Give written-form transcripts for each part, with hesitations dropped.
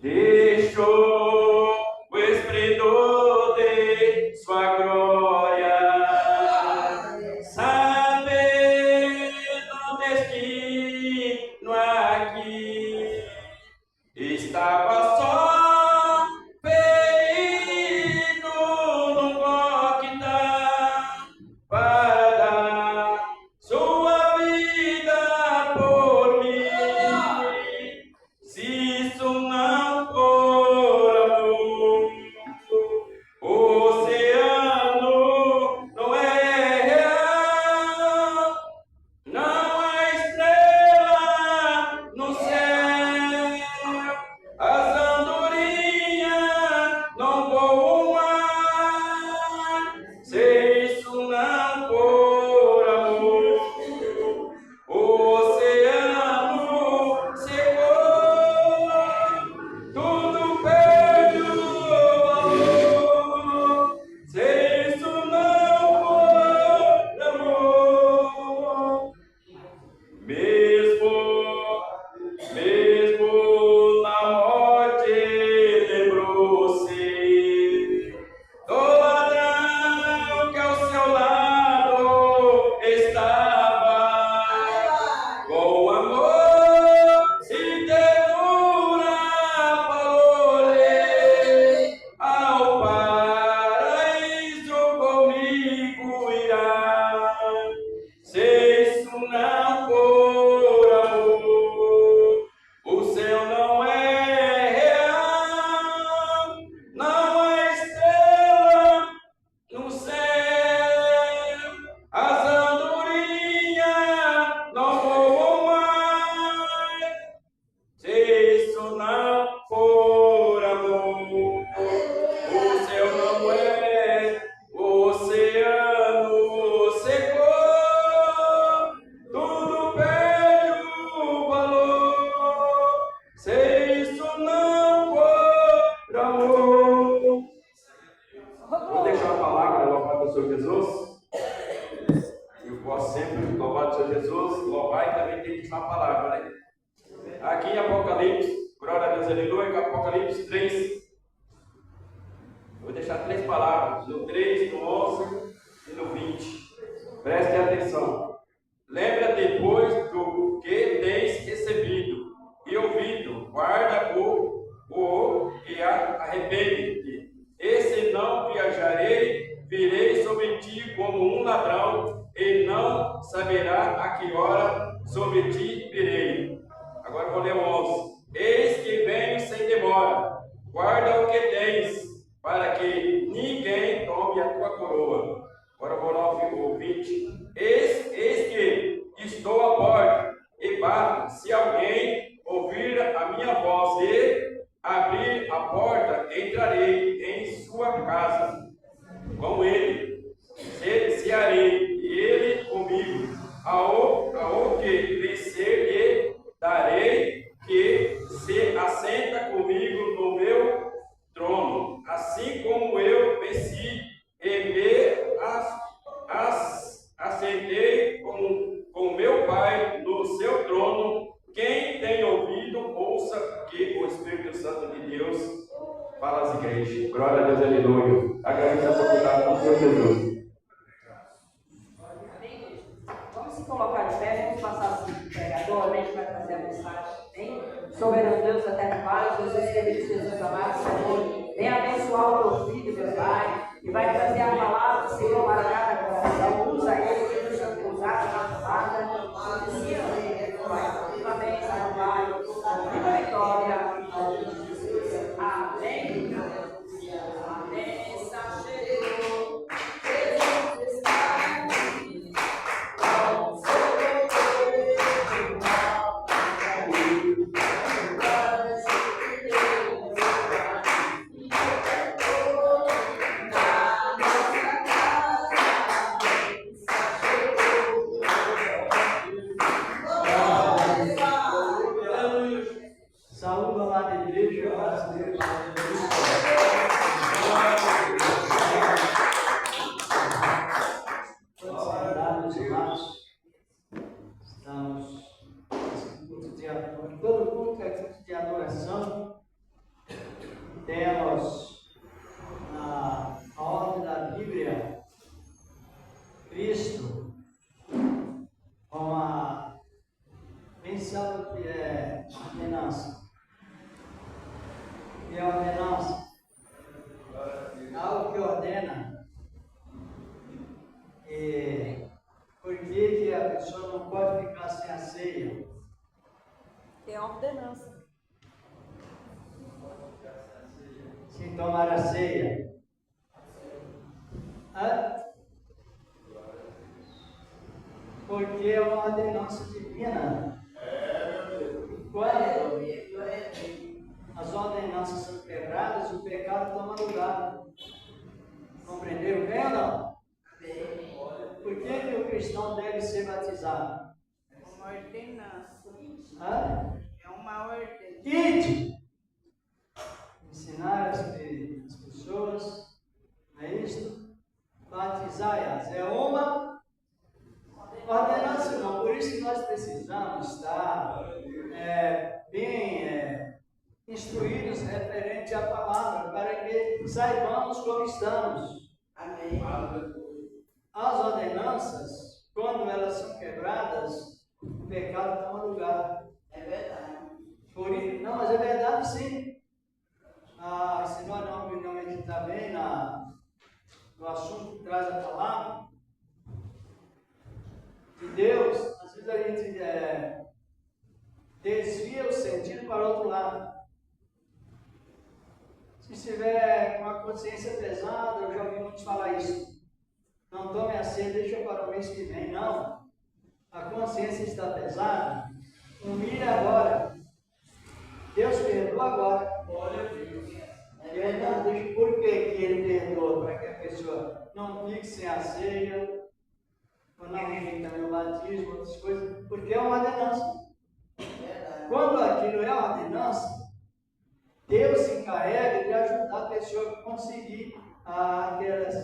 deixou o esplendor de sua glória, sabendo o destino aqui, estava só, ferido no coquetel, para dar sua vida por mim. Se isso não for amor, o oceano não é real, não há estrela no céu, as andorinhas não voam mais. Se isso não for amor, o oceano secou, tudo perde o valor. Se isso não for amor, mesmo na morte lembrou-se do ladrão que ao seu lado estava, com amor e ternura falou-lhe: ao paraíso comigo irá. Se isso não for amor, o céu não é real, não há estrela no céu, as andorinhas não voam mais. Se isso não for amor, o céu não é, o oceano secou, tudo perde o valor. Se isso não for amor. Vou deixar a palavra louvado do Senhor Jesus. Eu posso sempre louvar o Senhor Jesus, louvar e também tem que usar a palavra, né? Aqui em Apocalipse, glória a Deus, aleluia, Apocalipse 3. Vou deixar 3 palavras, no 3, no 11 e no 20. Prestem atenção. Lembra depois do que tens recebido e ouvido, guarda o e arrepende-te. Esse não viajarei, virei sobre ti como um ladrão, e não saberá a que hora sobre ti virei. Agora vou ler o 11. Eis que venho sem demora, guarda o que tens, para que ninguém tome a tua coroa. Agora vou ler o 20. Eis que estou à porta e bato. Se alguém ouvir a minha voz e abrir a porta, entrarei em sua casa, com ele, cearei, e ele comigo. Ao que vencer lhe darei, que se assenta comigo no meu trono, assim como eu venci e me assentei com meu Pai no seu trono. Quem tem ouvido, ouça que o Espírito Santo de Deus fala às igrejas. Glória a Deus, aleluia. Agradeço a oportunidade do Senhor Jesus. Vamos se colocar de pé, vamos passar assim para o pregador, a gente vai fazer a mensagem. Hein? Soberano Deus, eterno Pai, Jesus querido, Jesus amado, Senhor, vem abençoar o teu filho, meu Pai, e vai trazer a palavra, Senhor, para cada coração. Usa ele, que nos chama usado na palavra, ensina ele, meu Pai. Viva a bênção, Pai, viva a vitória, em nome de Jesus. Amém. Amém. Está chegando. Jesus está aqui. Saúde, amada igreja, graças a Deus. Todos saudados, amados. Estamos nesse culto de adoração. Todo culto é culto de adoração. Quem sabe o que é ordenança? O que é ordenança? Algo que ordena. E por que a pessoa não pode ficar sem a ceia? Tem ordenança. Sem tomar a ceia? Porque é uma ordenança divina. Quando as ordenanças são quebradas, o pecado toma lugar. Compreenderam bem ou não? Por que o cristão deve ser batizado? É uma ordenança. É uma ordenança. Ide! Ensinar as pessoas, não é isso? Batizai-as. É uma ordenança, não. Por isso que nós precisamos estar bem instruídos referente à palavra, para que saibamos como estamos. Amém. As ordenanças, quando elas são quebradas, o pecado toma lugar. É verdade. Não, mas é verdade sim. Se nós não meditar bem no assunto que traz a palavra de Deus, às vezes a gente desvia o sentido para o outro lado. Se estiver com a consciência pesada, eu já ouvi muitos falar isso. Não tome a ceia, deixa para o mês que vem. Não. A consciência está pesada. Humilha agora. Deus perdoa agora. Glória a Deus. Por que ele perdoa? Para que a pessoa não fique sem a ceia, ou não fique também o batismo, outras coisas, porque é uma ordenança. Quando aquilo é uma ordenança, Deus se encarrega de ajudar a pessoa a conseguir aquelas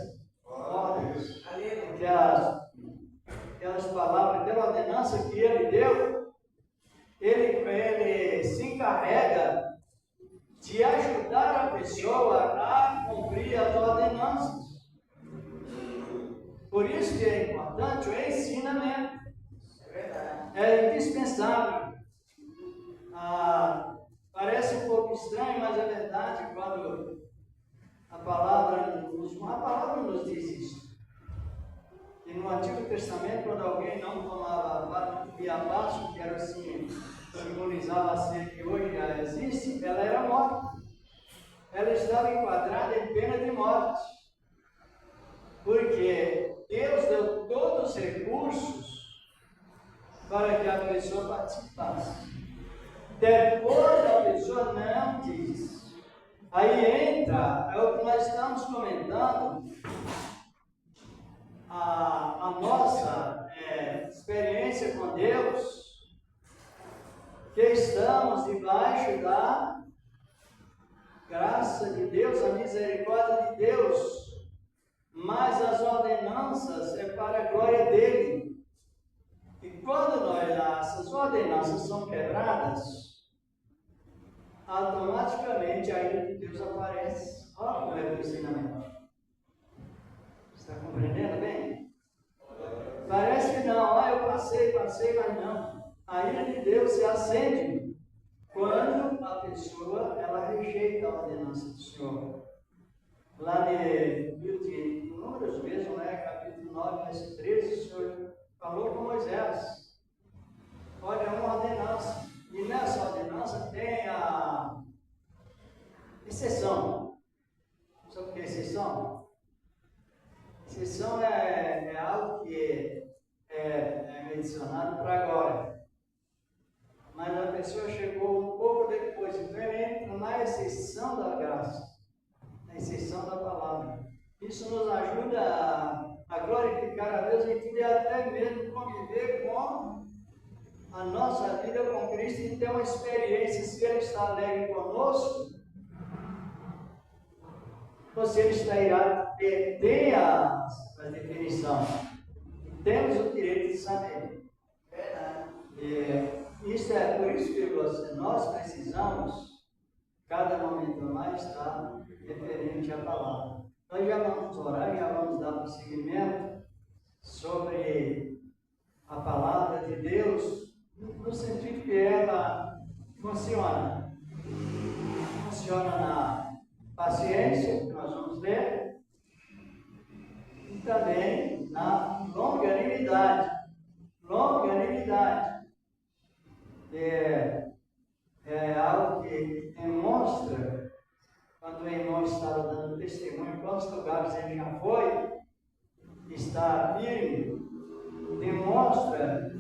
ordens, aquelas palavras, aquela ordenança que ele deu. Ele se encarrega de ajudar a pessoa a cumprir as ordenanças. Por isso que é importante o ensinamento. É indispensável. Parece um pouco estranho, mas é verdade quando a palavra nos diz isso. E no Antigo Testamento, quando alguém não tomava, não comia a Páscoa, que era assim, simbolizava a ceia que hoje já existe, ela era morta. Ela estava enquadrada em pena de morte. Porque Deus deu todos os recursos para que a pessoa participasse. Depois a pessoa não quis. Aí entra, é o que nós estamos comentando, a nossa experiência com Deus, que estamos debaixo da graça de Deus, a misericórdia de Deus, mas as ordenanças é para a glória dele. E quando essas ordenanças são quebradas, automaticamente a ira de Deus aparece. Olha como é o ensinamento. Está compreendendo bem? Parece que não, eu passei, mas não. A ira de Deus se acende quando a pessoa rejeita a ordenança do Senhor. Lá no Números mesmo, capítulo 9, verso 13, o Senhor falou com Moisés. Olha, é uma ordenança. E nessa ordenança tem a exceção. Sabe o que é exceção? Exceção é algo que é mencionado para agora. Mas a pessoa chegou um pouco depois, então ele entra na exceção da graça, na exceção da palavra. Isso nos ajuda a glorificar a Deus em tudo e até mesmo conviver com a nossa vida com Cristo e ter uma experiência, se Ele está alegre conosco, ou se Ele está irado, tem a definição. E temos o direito de saber. Isso é por isso que nós precisamos, cada momento mais, estar referente à palavra. Nós já vamos orar, já vamos dar prosseguimento sobre a palavra de Deus, no sentido que funciona? Funciona na paciência, que nós vamos ver, e também na longanimidade. Longanimidade é algo que demonstra, quando o irmão estava dando testemunho, quantos lugares ele já foi, está firme, demonstra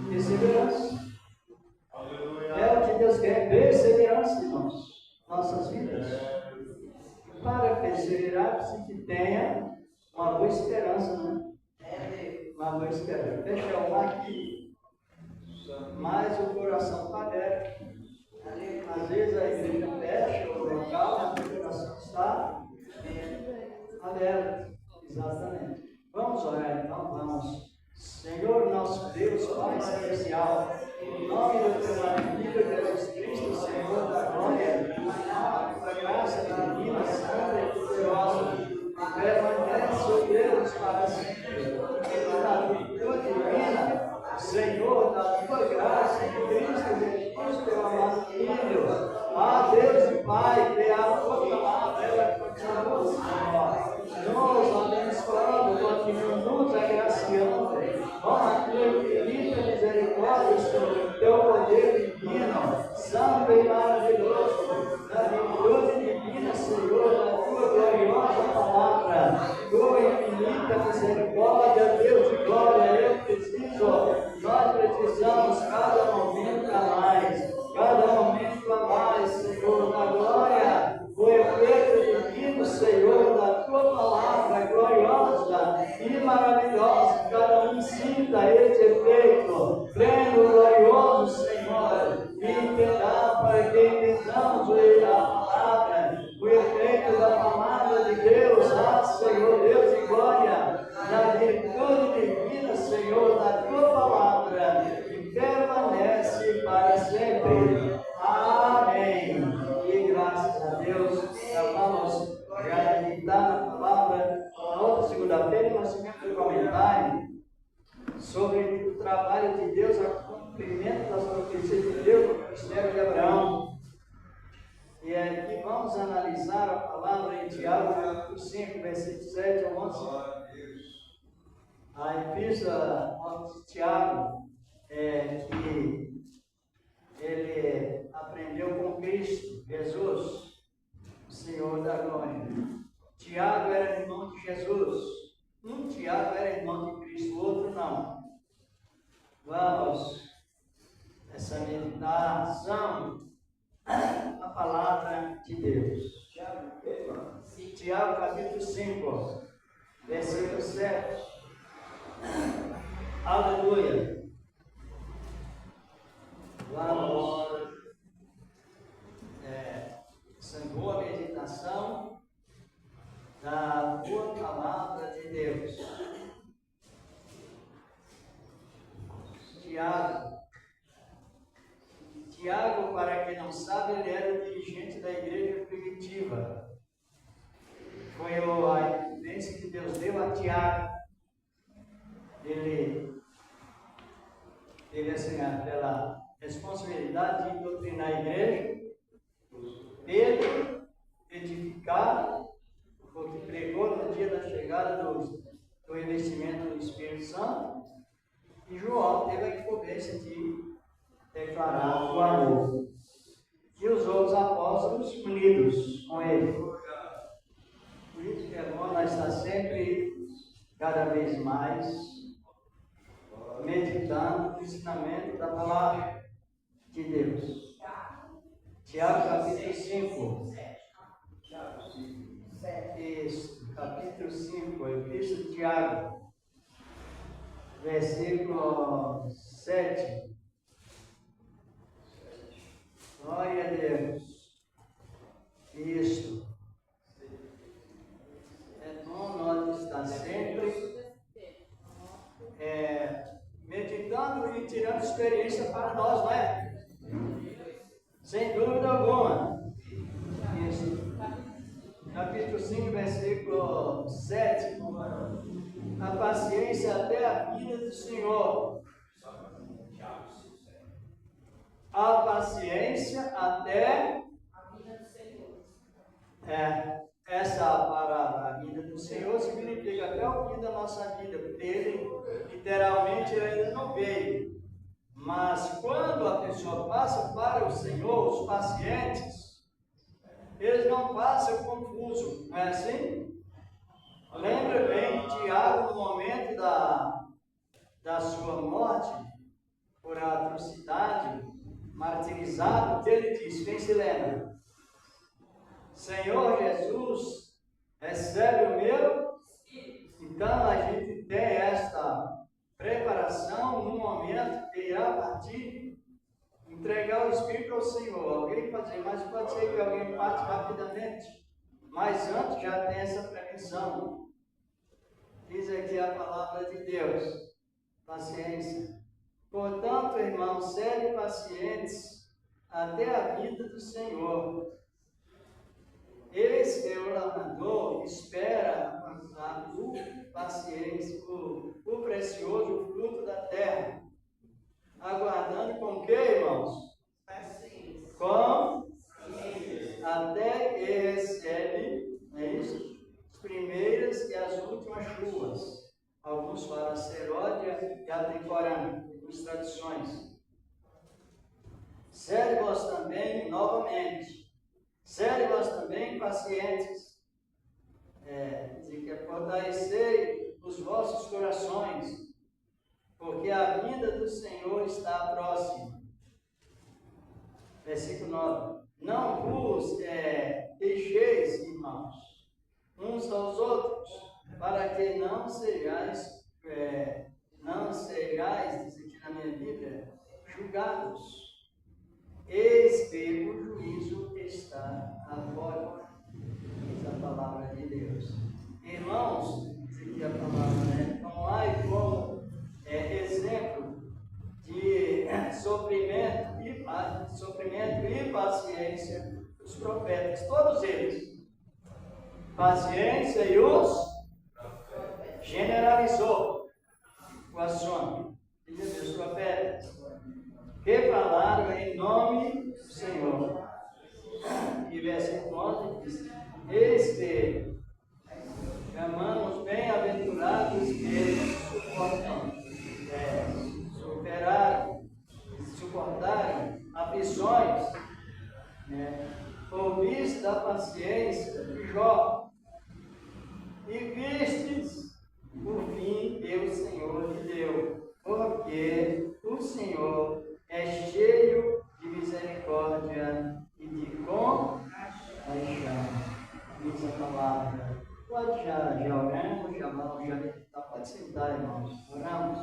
perseverança. É o que Deus quer, perseverança em nossas vidas. Para perseverar, precisa que tenha uma boa esperança, né? Uma boa esperança. Fecha uma aqui, mas o coração está aberto. Às vezes a igreja fecha o local, mas o coração está aberto. Exatamente. Vamos orar então, vamos. Senhor, nosso Deus, Pai Celestial, em nome do teu filho Jesus Cristo, Senhor da glória, da graça divina, santa e poderosa, permanece, ó Deus, para sempre. Da tua divina, Senhor, da tua graça em Cristo Jesus, teu amado Filho. Ah, Deus e Pai, que a tua palavra, ela continua, Senhor. Nós abençoando, continuamos agraciando com a tua infinita misericórdia, Senhor, teu poder divino, santo e maravilhoso, da virtude divina, Senhor, da tua gloriosa palavra, tua infinita misericórdia, Deus de glória, nós precisamos cada momento a mais, Senhor, da glória, o efeito divino, Senhor, da tua palavra gloriosa e maravilhosa, cada um sinta esse efeito, pleno, glorioso, Senhor, e entendamos para que entendamos a palavra, o efeito da palavra de Deus, Senhor, Deus de glória, da virtude divina, Senhor, da tua palavra, que permanece para sempre. Amém. E graças a Deus, vamos já meditar na palavra. Na outra segunda-feira, nós tivemos um comentário sobre o trabalho de Deus, o cumprimento das profecias de Deus no ministério de Abraão. E aqui vamos analisar a palavra em Tiago 5, versículo 7 a 11. A epístola de Tiago que ele aprendeu com Cristo, Jesus, o Senhor da glória. Tiago era irmão de Jesus. Um Tiago era irmão de Cristo, o outro não. Vamos, essa meditação, a palavra de Deus. Tiago capítulo 5, versículo 7. Aleluia. Vamos, essa boa meditação da boa palavra de Deus. Tiago, para quem não sabe, ele era o dirigente da igreja primitiva. Foi a evidência que Deus deu a Tiago. Ele assim, pela responsabilidade de doutrinar a igreja, Pedro edificar, porque pregou no dia da chegada do investimento do Espírito Santo, e João teve a incumbência de declarar o amor. E os outros apóstolos unidos com ele. Por isso que é bom nós estar sempre, cada vez mais, meditando no ensinamento da palavra de Deus. Tiago capítulo 5. Isso, capítulo 5, Epístola de Tiago, versículo 7. Glória a Deus. Isso. É bom nós estar sempre meditando e tirando experiência para nós, não é? Sem dúvida alguma. Isso. Capítulo 5, versículo 7. A paciência até a vinda do Senhor. a paciência até A vida do Senhor. essa palavra, a vida do Senhor, significa até o fim da nossa vida, porque ele, literalmente, ele ainda não veio. Mas quando a pessoa passa para o Senhor, os pacientes, eles não passam confuso, não é assim? Lembra bem de Tiago, no momento da sua morte, por atrocidade, martirizado, ele diz, quem se lembra? Senhor Jesus, recebe o meu Espírito. Então a gente tem esta preparação no momento que irá partir, entregar o Espírito ao Senhor. Alguém pode dizer, mas pode ser que alguém parte rapidamente. Mas antes já tem essa prevenção. Diz aqui a palavra de Deus. Paciência. Portanto, irmãos, sede pacientes até a vida do Senhor. Eis que o lavrador espera a paciência, o precioso fruto da terra, aguardando com que, irmãos? Paciência. Com até que recebe, é isso? As primeiras e as últimas chuvas. Alguns falam seródia e a temporânea, algumas tradições. Sede vós também, novamente. Sede vós também pacientes, de que fortalecei os vossos corações, porque a vinda do Senhor está próxima. Versículo 9. Não vos deixeis, irmãos, uns aos outros, para que não sejais, diz aqui na minha Bíblia, julgados. Eis que o juízo está à porta. Diz a palavra de Deus. Irmãos, diz aqui a palavra, né? Então, lá e como exemplo de sofrimento e paciência dos profetas, todos eles. Paciência e os generalizou o assunto. Diz os profetas que falaram em nome do Senhor. E versículo 11 diz: eis que chamamos bem-aventurados que suportaram aflições, ouvis da paciência de Jó, e vistes o fim que o Senhor lhe deu, porque o Senhor é cheio de misericórdia e de compaixão. Diz a palavra. Pode já oramos, pode sentar, irmãos. Oramos.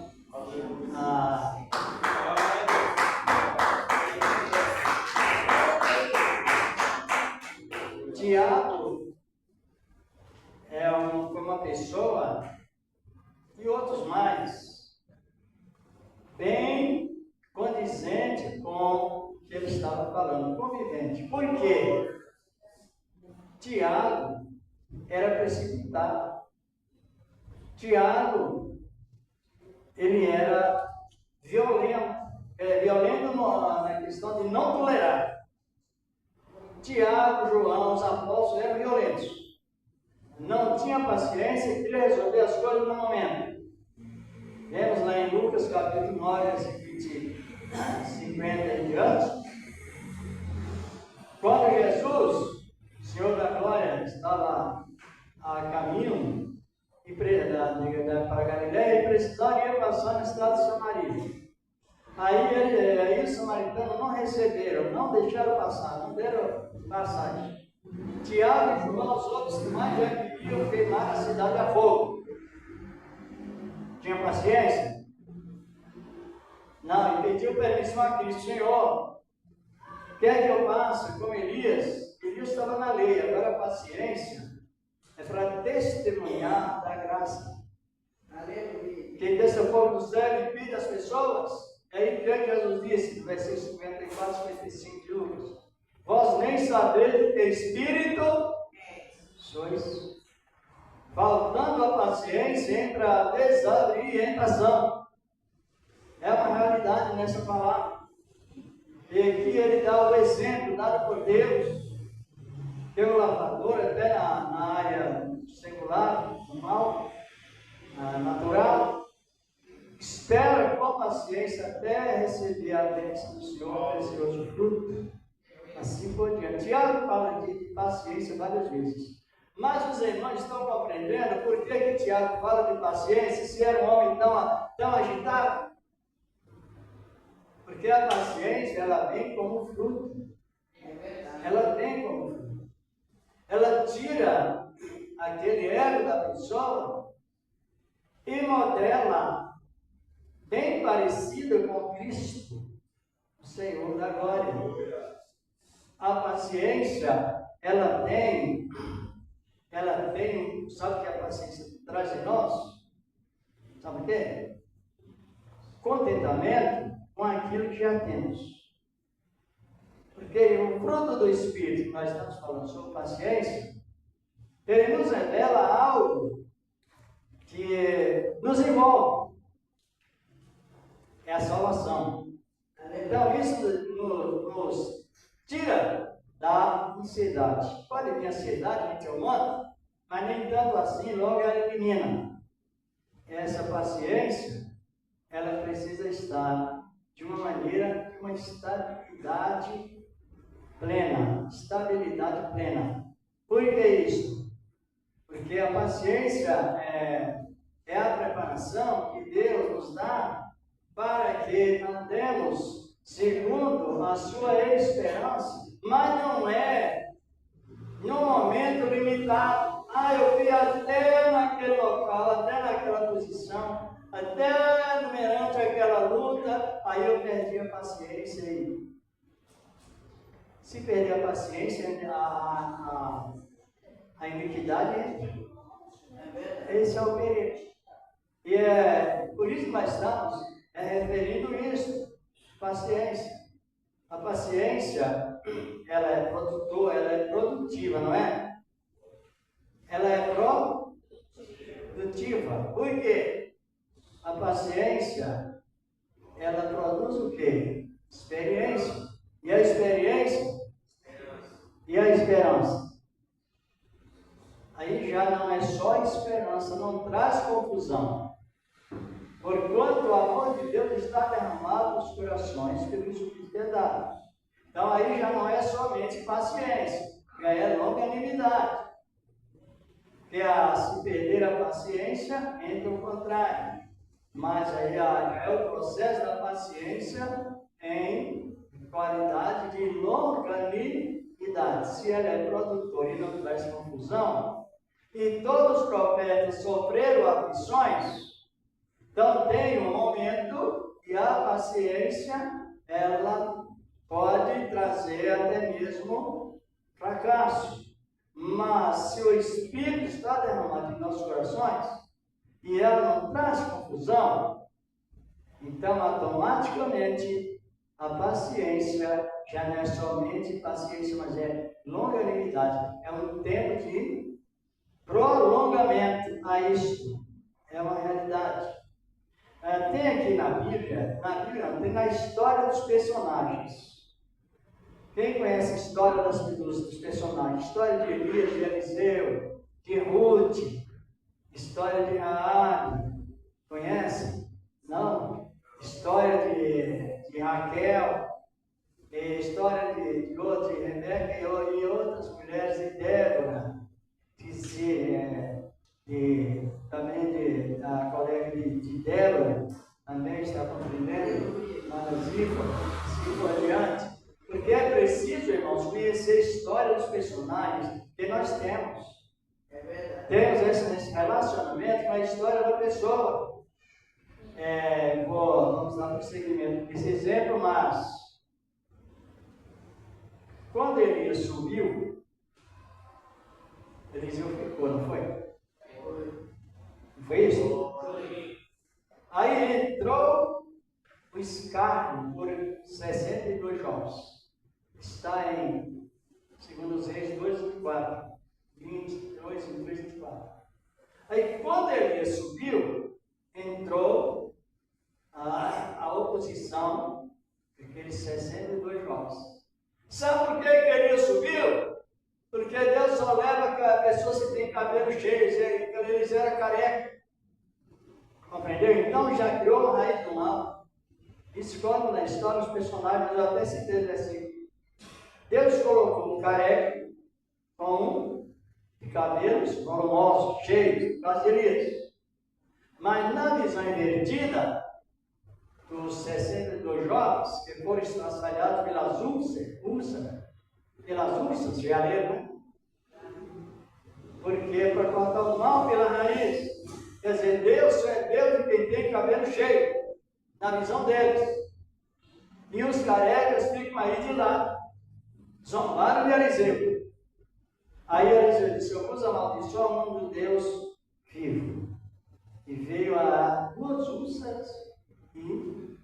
Tiago foi uma pessoa e outros mais bem condizente com o que ele estava falando, convivente. Por quê? Tiago era precipitado. Tiago, ele era violento na questão de não tolerar. Tiago, João, os apóstolos eram violentos. Não tinha paciência e queria resolver as coisas no momento. Vemos lá em Lucas capítulo 9, versículo 50 em diante. Quando Jesus, Senhor da Glória, estava a caminho para Galiléia e precisaria passar na estrada de Samaria. Aí os samaritanos não receberam, não deixaram passar, não deram passagem. Tiago e João, os outros que mais já queriam queimar a cidade a fogo. Tinha paciência? Não, e pediu permissão a Cristo. Senhor, quer que eu passe como Elias? Elias estava na lei, agora a paciência é para testemunhar da graça. Aleluia. Quem desce o fogo do céu e impede as pessoas. É aí que Jesus disse, no versículo 54, 55 de Lucas: vós nem sabeis que espírito sois. Faltando a paciência, entra a desorientação. É uma realidade nessa palavra. E dado por Deus, pelo lavrador, até na área secular, normal, natural, espera com paciência até receber a bênção do Senhor, precioso fruto, assim por diante. Tiago fala de paciência várias vezes. Mas os irmãos estão compreendendo por que Tiago fala de paciência, se era um homem tão agitado? Porque a paciência, ela vem como fruto. Ela vem como fruto. Ela tira aquele ego da pessoa e modela bem parecido com Cristo, o Senhor da glória. A paciência, ela tem, sabe o que a paciência traz em nós? Sabe o quê? Contentamento com aquilo que já temos. Porque o fruto do Espírito, que nós estamos falando sobre paciência, ele nos revela algo que nos envolve. É a salvação. Então, isso nos tira da ansiedade. Pode vir ansiedade, gente humana, mas nem tanto assim, logo ela elimina. Essa paciência, ela precisa estar de uma maneira, de uma estabilidade plena. Estabilidade plena. Por que isso? Porque a paciência é a preparação que Deus nos dá para que andemos segundo a sua esperança, mas não é num momento limitado. Eu fui até naquele local, até naquela posição, até numerante aquela luta, aí eu perdi a paciência. E se perder a paciência, a iniquidade entra. Esse é o perigo. E é por isso que nós estamos referindo isso, paciência. A paciência, ela é produtora, ela é produtiva, não é? Ela é produtiva. Por quê? A paciência, ela produz o quê? Experiência. E a experiência? E a esperança? Aí já não é só esperança, não traz confusão. Porquanto o amor de Deus está derramado nos corações pelo Espírito de Deus. Então aí já não é somente paciência, já é longanimidade. Porque se perder a paciência, entra o contrário. Mas aí é o processo da paciência em qualidade de longanimidade. Se ela é produtora e não traz confusão, e todos os profetas sofreram aflições, então tem um momento que a paciência, ela pode trazer até mesmo fracasso. Mas se o Espírito está derramado em nossos corações, e ela não traz confusão, então automaticamente a paciência já não é somente paciência, mas é longanimidade. É um tempo de prolongamento a isto. É uma realidade. Tem aqui na Bíblia não, tem na história dos personagens. Quem conhece a história dos personagens? História de Elias, de Eliseu, de Ruth, história de Raabe. Conhece? Não? História de Raquel, história de Rebeca e outras mulheres, de Débora, também da colega de Débora, também está compreendendo, Zifa, assim por diante. Porque é preciso, irmãos, conhecer a história dos personagens que nós temos. Temos esse relacionamento com a história da pessoa. Vamos dar prosseguimento desse exemplo, mas quando Elias subiu, Eliseu ficou, não foi? Não foi isso? Aí entrou o escárnio por 62 jovens. Está em 2 Reis 2:24, 22, 23, 24. Aí quando Elias subiu, entrou a oposição daqueles 62 jovens. Sabe por que ele subiu? Porque Deus só leva pessoas que têm cabelo cheio, eles eram carecas. Compreendeu? Então já criou uma raiz do mal. Isso conta na história dos personagens, eu até citei o versículo. Deus colocou um careca com de cabelos volumosos, cheios, brasileiros. Mas na visão invertida, dos 62 jovens que foram estraçalhados pelas úlceras, já leram, né? Porque para cortar o mal pela raiz. Quer dizer, Deus só é Deus de quem tem cabelo cheio, na visão deles. E os carecas ficam aí de lado. Zombaram de Eliseu. Aí Eliseu disse: eu vos amaldiçoar o nome do Deus vivo. E veio a duas úlceras e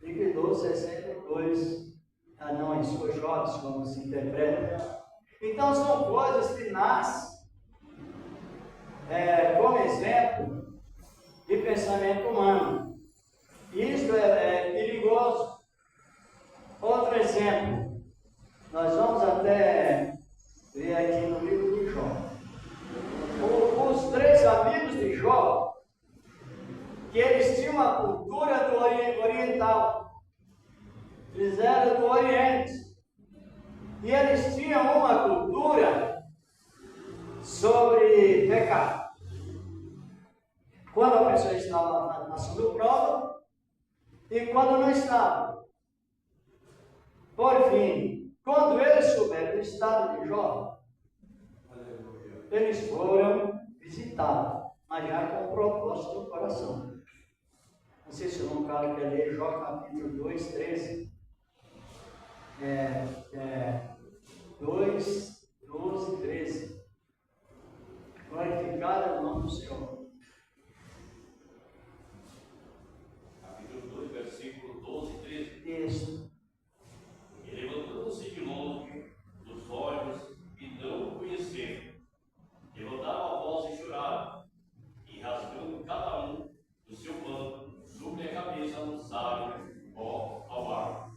liquidou 62 anões, ou jovens, como se interpreta. Então são coisas que nascem como exemplo de pensamento humano. Isso é perigoso. Outro exemplo, nós vamos até ver aqui no livro de Jó. Os três amigos de Jó, que eles tinham uma cultura do oriental, eles eram do Oriente, e eles tinham uma cultura sobre pecado. Quando a pessoa estava passando prova e quando não estava. Por fim, quando eles souberam do estado de Jó, eles foram visitá-lo, mas já com o propósito do coração. Não sei se o irmão Carlos quer ler Jó capítulo 2, 13. 2, 12, 13. Glorificado é o nome do Senhor. Capítulo 2, versículo 12 e 13. Isso. E levantando-se de longe dos olhos e não o conheceram, levantaram a voz e choraram, e rasgando cada um do seu manto, sobre a cabeça lançaram pó ao ar.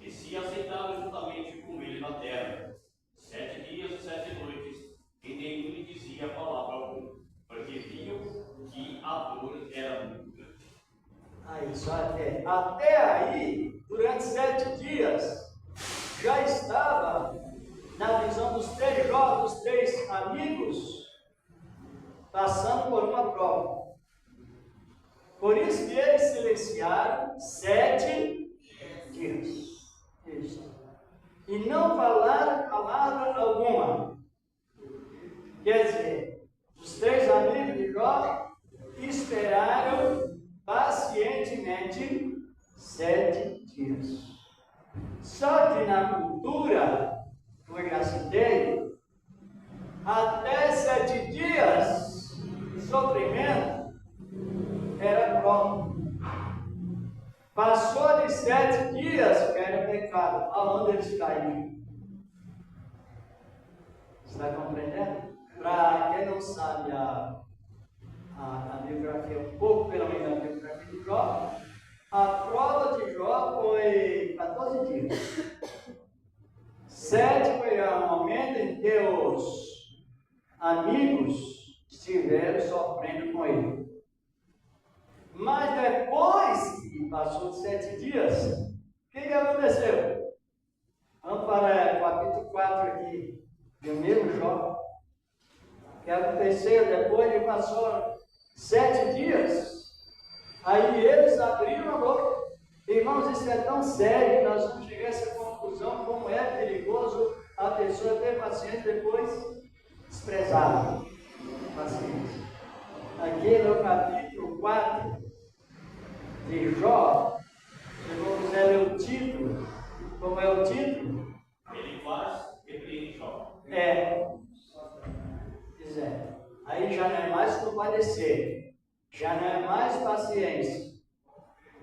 E se aceitaram juntamente com ele na terra, 7 dias e 7 noites, e nenhum lhe dizia palavra alguma, porque viam que a dor era muito grande. Aí, só até aí, durante 7 dias, já estava na visão dos 3 jovens, dos 3 amigos, passando por uma prova. Por isso que eles silenciaram 7 dias. Isso. E não falaram palavra alguma. Quer dizer, os 3 amigos de Jó esperaram pacientemente 7 dias. Só que na cultura, como eu já citei, até 7 dias de sofrimento era prova. Passou de 7 dias, era pecado. Aonde eles caíram? Está compreendendo? Para quem não sabe a biografia, um pouco pelo menos a biografia de Jó, a prova de Jó foi 14 dias. 7 foi o momento em que os amigos estiveram sofrendo com ele. Mas depois que passou de 7 dias, o que aconteceu? Vamos para o capítulo 4 aqui, do mesmo Jó. O que aconteceu depois que passou 7 dias? Aí eles abriram a boca. Irmãos, isso é tão sério que nós vamos chegar a essa conclusão, como é perigoso a pessoa ter paciência depois desprezar paciência. Aqui no capítulo 4 de Jó, eu vou ler o título. Como é o título? Ele faz repreende Jó. Aí já não é mais compadecer, já não é mais paciência.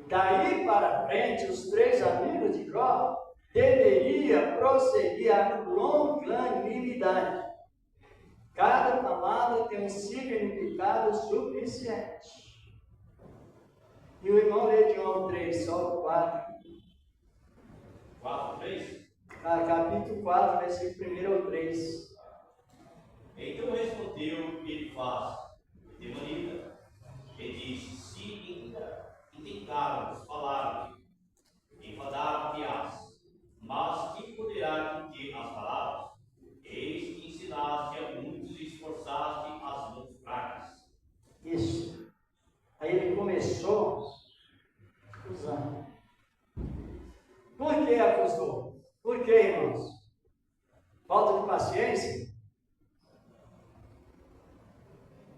Daí para frente, os 3 amigos de Jó deveria prosseguir a longanimidade. Cada palavra tem um significado suficiente. E o irmão lê de 1 ao 3, só o 4. 4, 3. capítulo 4, versículo 1 ao 3. Então respondeu Elifaz, temanita, e disse: se intentaram falar-te, enfadaram-te-ás, mas que poderá que as palavras? Eis que ensinaste a muitos e esforçaste as mãos fracas. Isso. Aí ele começou acusando. Por que acusou? Por que, irmãos? Falta de paciência?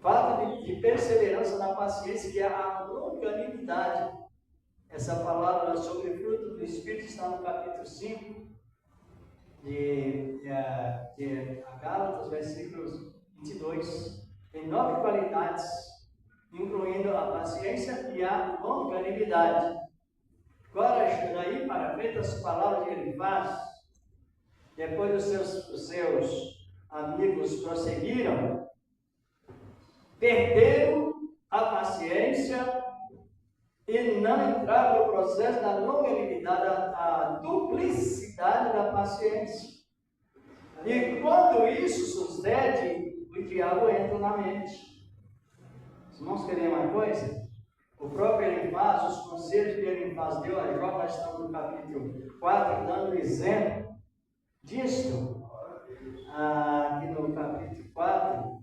Falta de perseverança na paciência, que é a longanimidade. Essa palavra sobre o fruto do Espírito está no capítulo 5 de Gálatas, versículos 22. Tem 9 qualidades, incluindo a paciência e a longanimidade. Agora, daí para frente, as palavras que ele faz, depois os seus amigos prosseguiram, perderam a paciência e não entraram no processo da longanimidade, a duplicidade da paciência. E quando isso sucede, o diabo entra na mente. Os irmãos querem uma coisa? O próprio Elifaz, os conselhos que Elifaz deu a Jó, nós estamos no capítulo 4, dando exemplo disto. Aqui no capítulo 4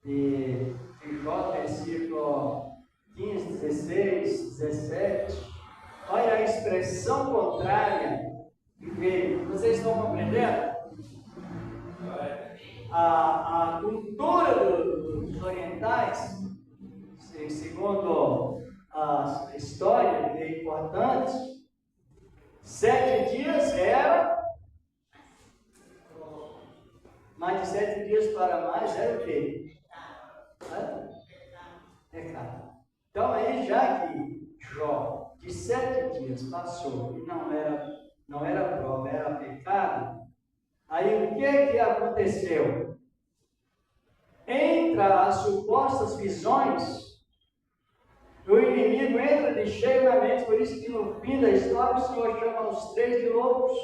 de Jó, versículo 15, 16, 17. Olha a expressão contrária que veio. Vocês estão compreendendo? A cultura dos orientais, segundo a história, que é importante, 7 dias era, mais de 7 dias para mais era o quê? Pecado. Então aí, já que Jó de 7 dias passou e não era prova, era pecado, aí o que aconteceu? Entre as supostas visões, o inimigo entra de cheio na mente, por isso que no fim da história o Senhor chama os 3 de loucos,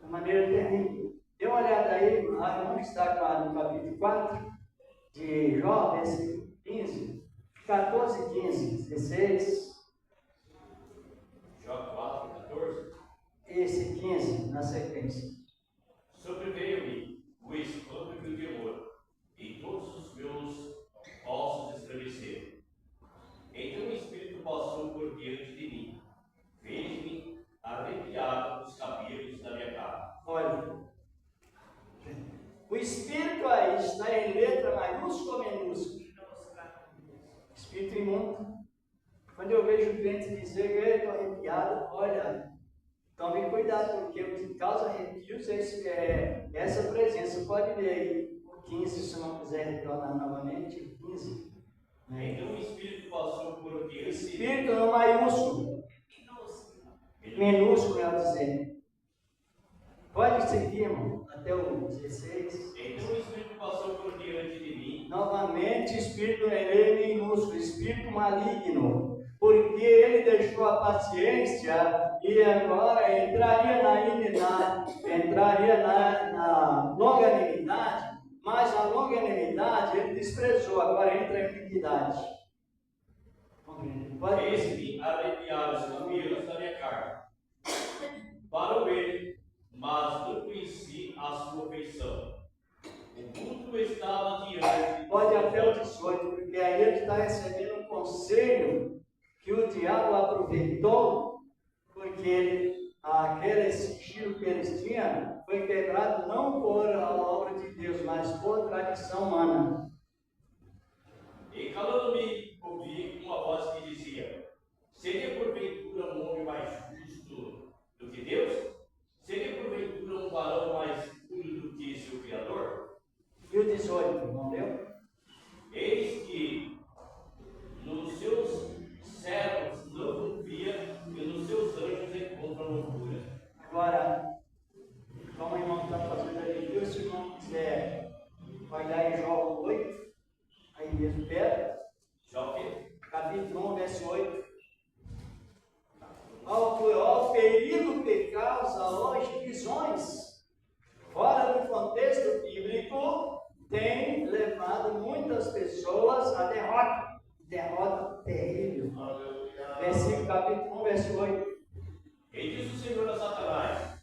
de maneira terrível. Dê uma olhada aí, vamos estar no capítulo 4 de Jó, versículo 15, 14, 15, 16. Jó 4, 14. Esse 15, na sequência. Sobreveio-me o espanto e o terror, e todos os meus ossos estremeceram. Então o Espírito passou por diante de mim, fez-me arrepiar os cabelos da minha cara. Olha, o Espírito aí está em letra maiúscula ou minúscula? Espírito imundo. Quando eu vejo o crente dizer que eu estou arrepiado, olha, tome cuidado, porque o que causa arrepios é essa presença. Pode ler aí o 15, se não quiser retornar novamente, o 15. Né? Então o Espírito passou por diante de mim. Espírito no maiúsculo. Minúsculo, eu dizer. Pode seguir, irmão, até o 16. Então o Espírito passou por diante de mim. Novamente, espírito é minúsculo, espírito maligno, porque ele deixou a paciência e agora entraria na longanimidade, mas a longanimidade ele desprezou, agora entra a iniquidade. Fez-me arrepiar os cabelos da minha carne. Parou ele, mas não conheci a sua feição. O mundo estava diante. Pode até o 18, porque aí ele está recebendo um conselho que o diabo aproveitou, porque aquele sigilo que eles tinham foi quebrado não por a obra de Deus, mas por tradição humana. E calando-me, ouvi uma voz que dizia: seria porventura um homem mais justo do que Deus? Seria porventura um varão mais puro do que seu Criador? E o 18, não deu? Eis que nos seus servos não confia e nos seus anjos encontra loucura. Agora, como o irmão está fazendo ali, se o irmão quiser olhar em Jó 8, Satanás,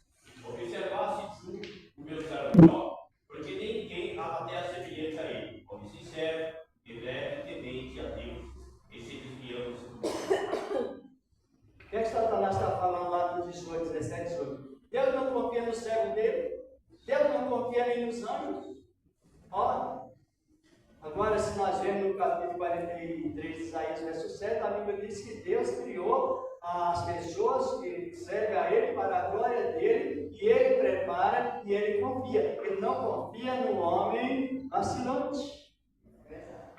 observasse tu o meu servo Jó, porque ninguém há até a semelhança a ele, homem sincero, e breve, temente a Deus, e se desviando-se do mal. O que é que Satanás está falando lá no 18, 17, 18? Deus não confia no servo dele? Deus não confia nem nos anjos? Ó, agora se nós vemos no capítulo 43 de Isaías, verso 7, a Bíblia diz que Deus criou as pessoas que servem a Ele para a glória dele, e Ele prepara e Ele confia. Ele não confia no homem vacilante.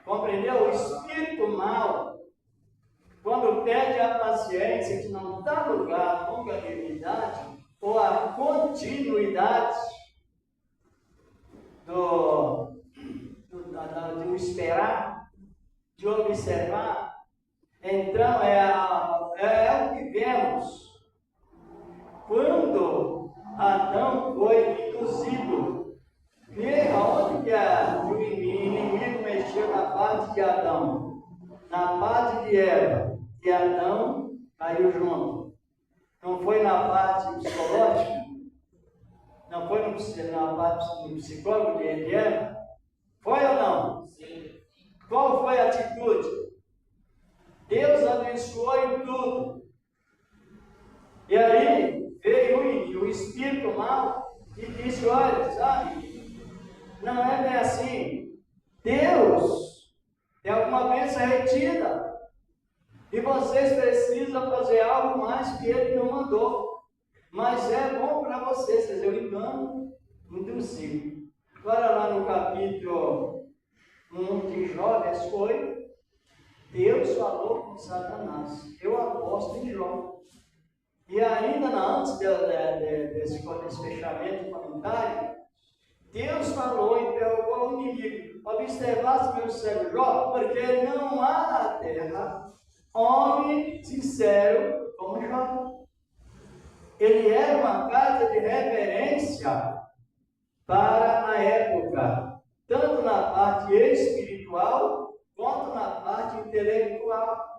Compreendeu? O espírito mau, quando perde a paciência, que não dá lugar à longanimidade ou à continuidade do esperar, de observar, então é o que vemos quando Adão foi induzido. E aonde que o inimigo mexeu na parte de Adão? Na parte de Eva. E Adão caiu junto. Não foi na parte psicológica? Não foi na parte do psicólogo de Eva? Foi ou não? Sim. Qual foi a atitude? Deus abençoou em tudo. E aí veio o espírito mau e disse: olha, sabe, não é bem assim. Deus tem alguma bênção retida. E vocês precisam fazer algo mais que Ele não mandou. Mas é bom para vocês, eu engano, induzido. Agora lá no capítulo 1 de Jó, verso 8, Deus falou com Satanás. Eu aposto em Jó. E ainda antes desse fechamento do comentário, Deus falou e interrogou o inimigo: observasse meu servo Jó, porque não há na terra homem sincero como Jó. Ele era uma casa de reverência para a época, tanto na parte espiritual quanto na parte intelectual.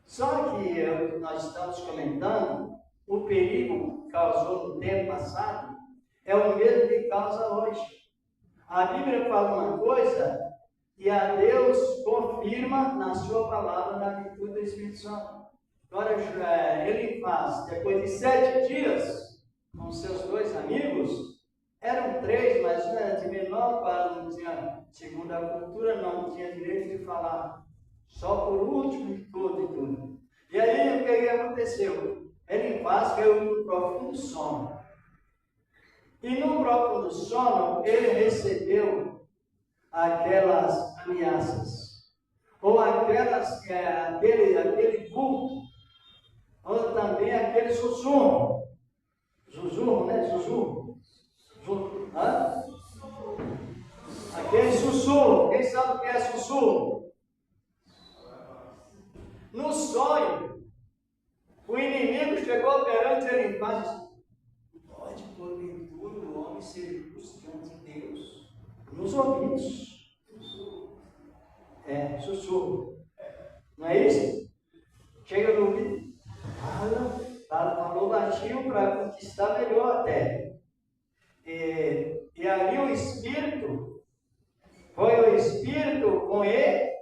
Só que nós estamos comentando, o perigo que causou no tempo passado é o mesmo que causa hoje. A Bíblia fala uma coisa e a Deus confirma na sua palavra, na virtude do Espírito Santo. Agora ele faz, depois de 7 dias, com seus 2 amigos, eram 3, mas de menor para não tinha, segundo a cultura, não tinha direito de falar. Só por último de tudo. E aí o que aconteceu? Ele faz caiu no profundo sono. E no profundo sono ele recebeu aquelas ameaças. Ou aquele culto. Ou também aquele sussurro. Sussurro, né? Sussurro. Hã? Aquele sussurro. Quem sabe o que é sussurro? No sonho, o inimigo chegou perante ele e faz: pode porventura o homem ser justo diante de Deus? Nos ouvidos. Sussurro. Não é isso? Chega no ouvido. Falou baixinho para conquistar melhor a terra. E ali o Espírito, foi o Espírito com ele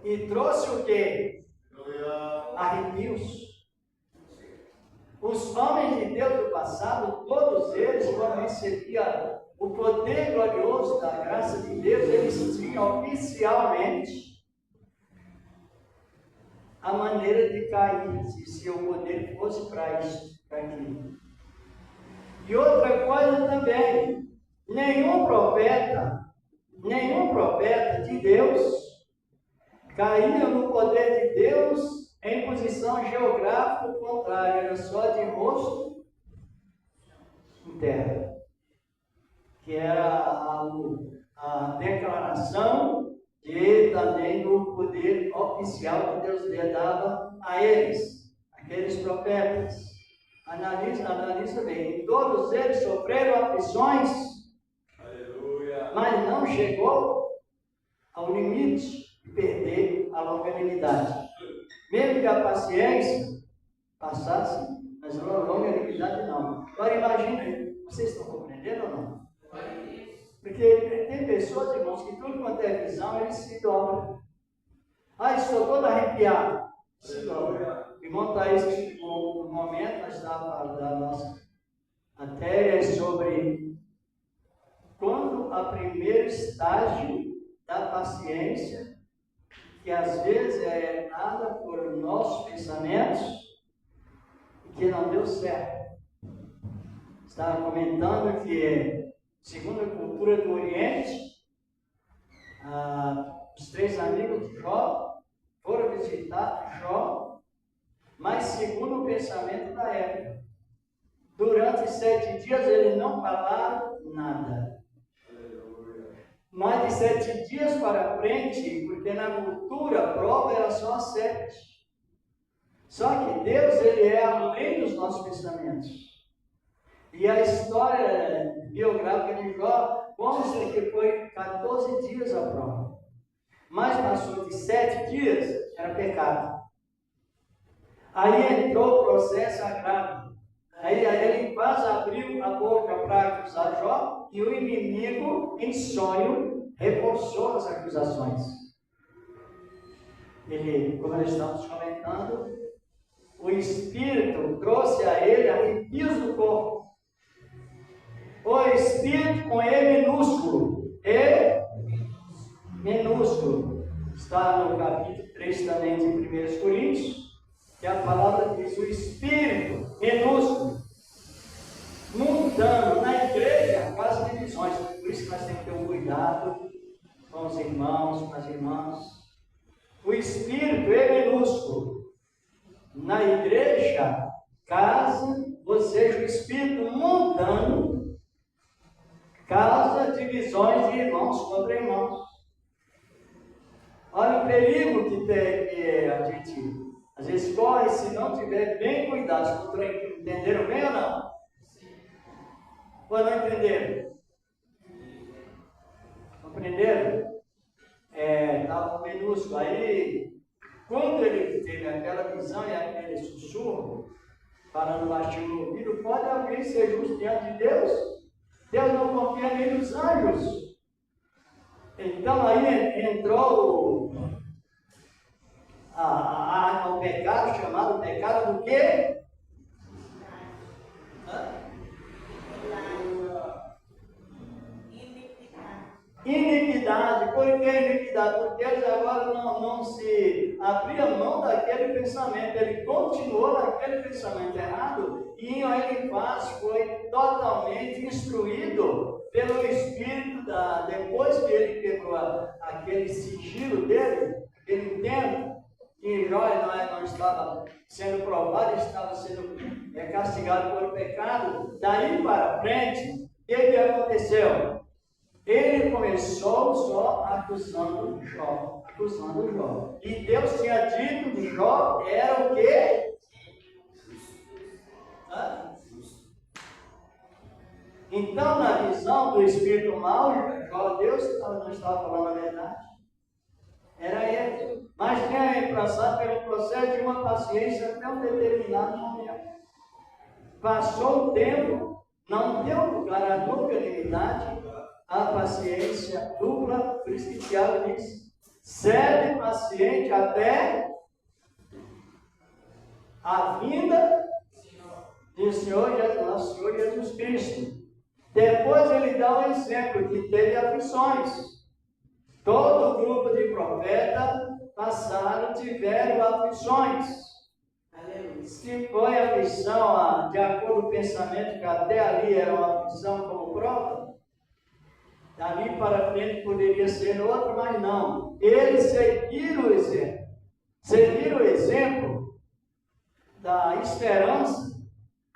e trouxe o quê? Arrepios. Os homens de Deus do passado, todos eles, quando recebiam o poder glorioso da graça de Deus, eles tinham oficialmente a maneira de cair, se o poder fosse para isso, para aquilo. E outra coisa também, nenhum profeta de Deus caía no poder de Deus em posição geográfica contrária, era só de rosto em terra, que era a declaração e também do poder oficial que Deus dava a eles, aqueles profetas. Analisa bem, todos eles sofreram aflições, aleluia, mas não chegou ao limite de perder a longanimidade. Mesmo que a paciência passasse, mas longa iniquidade não. Agora imagine, vocês estão compreendendo ou não? Porque tem pessoas, irmãos, que tudo quanto é visão, eles se dobram. Ah, estou todo arrepiado. Se dobra. Irmão Thaís, no momento, nós estávamos falando da nossa matéria sobre quando a primeiro estágio da paciência, que às vezes é nada por nossos pensamentos, que não deu certo. Estava comentando que, segundo a cultura do Oriente, os 3 amigos de Jó foram visitar Jó, mas segundo o pensamento da época, durante 7 dias eles não falaram nada. Mais de 7 dias para frente, porque na cultura a prova era só 7. Só que Deus, ele é além dos nossos pensamentos. E a história biográfica de Jó consta que foi 14 dias a prova. Mas passou de 7 dias, era pecado. Aí entrou o processo agravo. Aí ele quase abriu a boca para acusar Jó, e o inimigo, em sonho, reforçou as acusações. Ele, como nós estamos comentando, o Espírito trouxe a ele arrepios do corpo. O Espírito com E minúsculo. E minúsculo. Está no capítulo 3 também de 1 Coríntios, que a palavra diz o Espírito minúsculo, mundano, na igreja, quase divisões. Por isso que nós temos que ter um cuidado com os irmãos, com as irmãs. O Espírito é minúsculo. Na igreja, casa, ou seja, o Espírito mundano, causa divisões de irmãos contra irmãos. Olha o perigo que tem a gente às vezes corre se não tiver bem cuidado. Entenderam bem ou não? Ou não entenderam? Compreenderam? Estava minúsculo. Aí, quando ele teve aquela visão e aquele sussurro, falando baixinho no ouvido, pode alguém ser justo diante de Deus? Deus não confia nem nos anjos. Então aí entrou o pecado, chamado pecado do quê? Iniquidade. Por que iniquidade? Porque eles agora não se abriam mão daquele pensamento, ele continuou naquele pensamento errado, e ele foi totalmente instruído pelo Espírito, depois que ele quebrou aquele sigilo dele, aquele intento, que Jó não estava sendo provado, estava sendo castigado pelo pecado. Daí para frente, o que aconteceu? Ele começou só acusando Jó. E Deus tinha dito que Jó era o quê? Então, na visão do espírito mau, Deus não estava falando a verdade. Era ele. Mas tinha passado pelo processo de uma paciência até um determinado momento. Passou o tempo, não deu lugar à longanimidade, à paciência dupla. Por isso que Tiago diz: sede paciente até a vinda do nosso Senhor Jesus Cristo. Depois ele dá um exemplo que teve aflições. Todo o grupo de profetas tiveram aflições. Se foi a aflição, de acordo com o pensamento que até ali era uma aflição como prova, dali para frente poderia ser outro, mas não. Eles seguiram o exemplo. Seguiram o exemplo da esperança.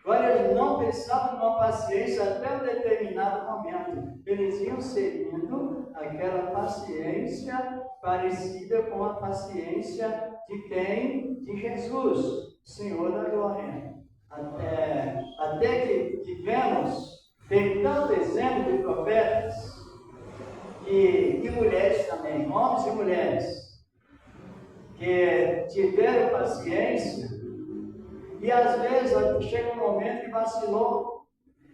Agora, eles não pensavam numa paciência até um determinado momento. Eles iam seguindo aquela paciência parecida com a paciência de quem? De Jesus, Senhor da Glória. Até que tivemos, tem tanto exemplo de profetas e mulheres também, homens e mulheres, que tiveram paciência E às vezes chega um momento que vacilou.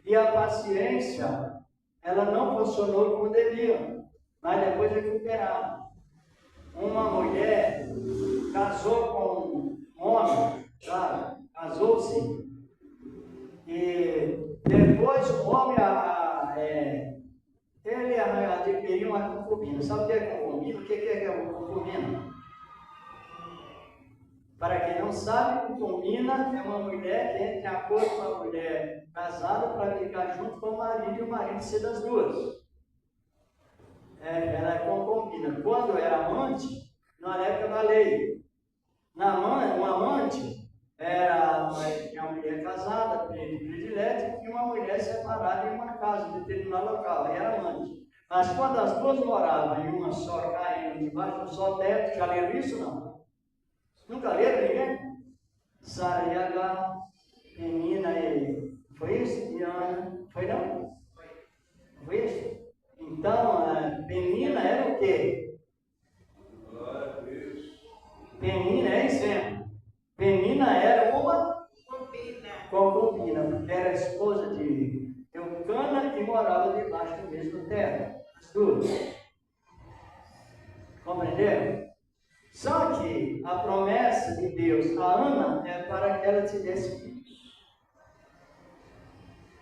E a paciência, ela não funcionou como devia. Mas depois recuperava. Uma mulher casou com um homem, sabe? Casou-se. E depois o homem ele adquiriu uma concubina. Sabe o que é concubina? O que é uma concubina? Para quem não sabe, concubina é uma mulher que entra em acordo com a mulher casada para ficar junto com o marido e o marido ser das duas. Ela é concubina. Quando era amante, na época da lei, um amante era uma mulher casada, predileta, e uma mulher separada em uma casa, em determinado local, aí era amante. Mas quando as duas moravam em uma só casa, debaixo de um só teto, já leram isso não? Nunca leram ninguém? Sara e Agar, menina e... Foi isso? E Ana? Foi não? Foi isso? Então, Penina era o quê? Penina é exemplo. Penina era uma concubina, porque era esposa de Eucana e morava debaixo do mesmo teto. As duas. Compreenderam? Só que a promessa de Deus a Ana é para que ela tivesse filhos.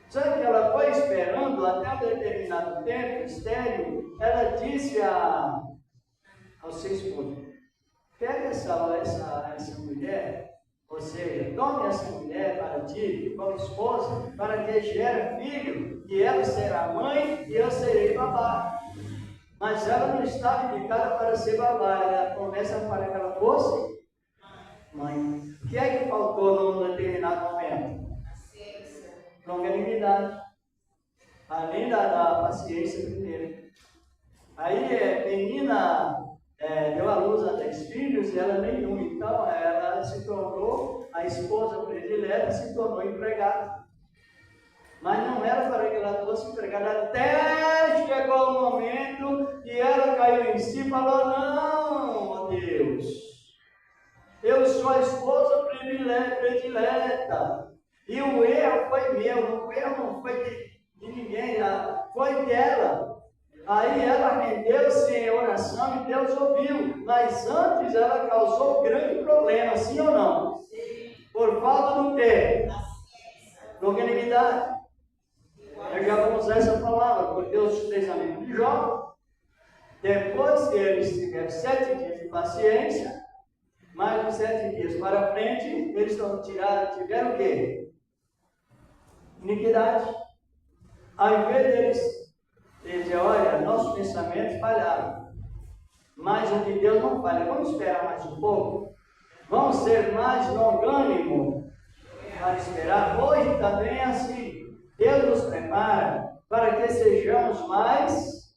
Só que ela foi esperando até um determinado tempo, estéril, ela disse ao seu esposo: pega essa mulher, ou seja, tome essa mulher para ti como esposa, para que gere filho, e ela será mãe e eu serei babá. Mas ela não estava indicada para ser babá, ela começa para que ela fosse mãe. O que é que faltou num determinado momento? Longanimidade. Além da paciência primeiro. Aí menina deu à luz a 10 filhos e ela nenhum. Então ela se tornou a esposa predileta, se tornou empregada. Mas não era para que ela fosse empregada, até chegou o momento que ela caiu em si e falou: não, Deus, eu sou a esposa predileta, e o erro foi meu, o erro não foi de ninguém, foi dela. Aí ela rendeu-se em oração e Deus ouviu, mas antes ela causou um grande problema, sim ou não? Sim. Por falta do quê? Longanimidade. Eu já vou usar essa palavra, porque os 3 amigos de Jó, depois que eles tiveram 7 dias de paciência, mais de 7 dias para frente, eles tiveram o quê? Iniquidade. Ao invés deles dizer: olha, nossos pensamentos falharam, mas o de Deus não falha, vamos esperar mais um pouco, vamos ser mais longânimos para esperar. Hoje também é assim. Deus nos prepara para que sejamos mais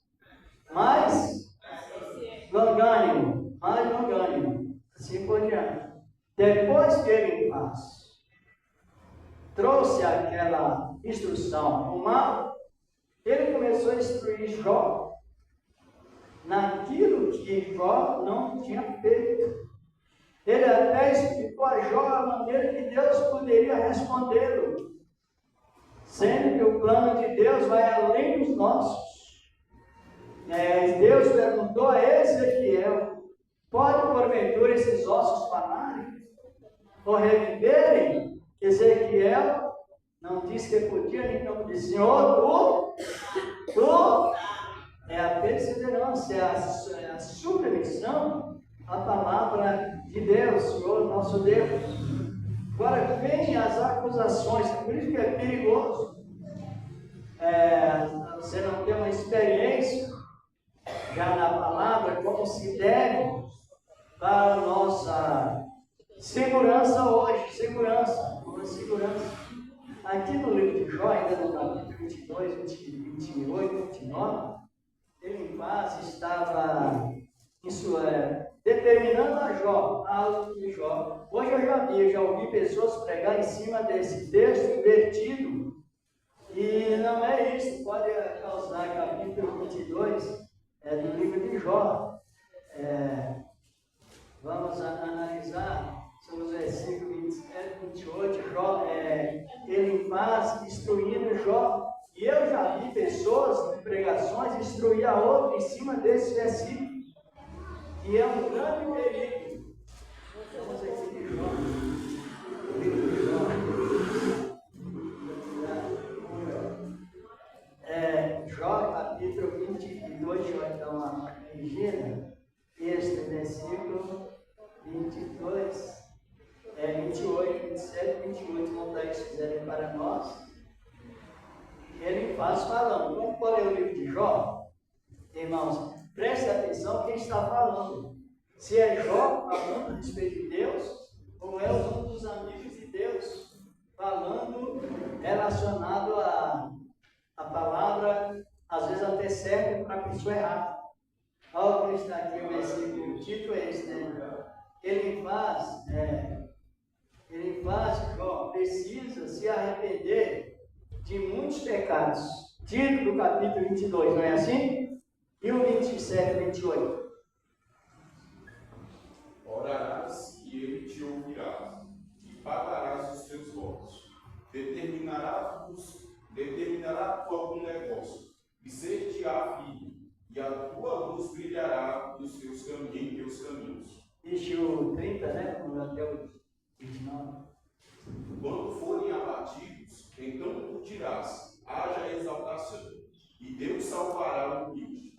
longânimo, assim por diante. Depois que ele trouxe aquela instrução do mal, ele começou a instruir Jó naquilo que Jó não tinha feito. Ele até explicou a Jó a maneira que Deus poderia respondê-lo, sendo que o plano de Deus vai além dos nossos. Deus perguntou a Ezequiel: pode porventura esses ossos falarem ou reviverem? Ezequiel não disse que podia, nem não disse: Senhor, tu é a perseverança, é a submissão à palavra de Deus, Senhor nosso Deus. Agora vem as acusações, por isso que é perigoso. Você não tem uma experiência já na palavra, como se deve para a nossa segurança hoje. Segurança. Aqui no livro de Jó, ainda no capítulo 22, 28, 29, ele em paz estava determinando a Jó, algo de Jó. Hoje eu já ouvi pessoas pregar em cima desse texto invertido, e não é isso, pode causar. Capítulo 22 do livro de Jó. Vamos analisar sobre os versículos 27, 28 E eu já vi pessoas em pregações instruir a outra em cima desse versículo. E é um grande perigo. Vamos aqui de Jó. Jó, capítulo 22, deixa eu dar uma corrigida. Este versículo 22, 28, 27, 28, vamos dar isso quiserem para nós. Ele faz falando. Vamos ler o livro de Jó? Irmãos, preste atenção quem está falando. Se é Jó falando a respeito de Deus, ou é um dos amigos de Deus falando relacionado a palavra, às vezes até serve para a pessoa errada. Olha o que está aqui o versículo, o título é esse, né? Ele faz, Jó, precisa se arrepender de muitos pecados. Título do capítulo 22, não é assim? E o 27, 28. Orarás e ele te ouvirá, e pagarás os teus votos. Determinará algum negócio, e ser-te-á filho, e a tua luz brilhará em teus caminhos. Deixa o 30, né? Até o 29. Quando forem abatidos, então tu dirás, haja exaltação, e Deus salvará o humilde,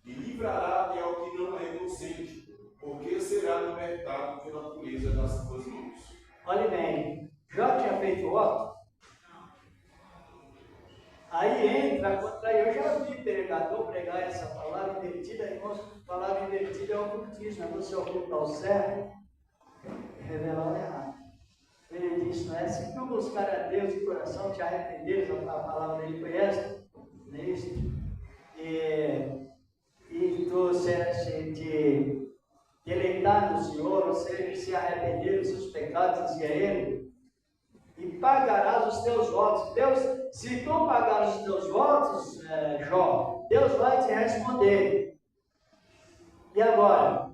e livrará de ao que não é inocente, porque será libertado pela pureza das tuas mãos. Olha bem, Jó tinha feito voto? Aí entra contra, eu já vi pregador pregar essa palavra invertida, irmãos, palavra invertida é ocultismo, é você ocultar o certo e revelar o errado. Ele disse, não é? Se tu buscar a Deus de coração, te arrependeres, a palavra dele foi essa, não é isso? E tu te deleitar no Senhor, ou seja, se arrepender dos seus pecados, dizia ele, e pagarás os teus votos. Deus, se tu pagares os teus votos, Jó, Deus vai te responder. E agora?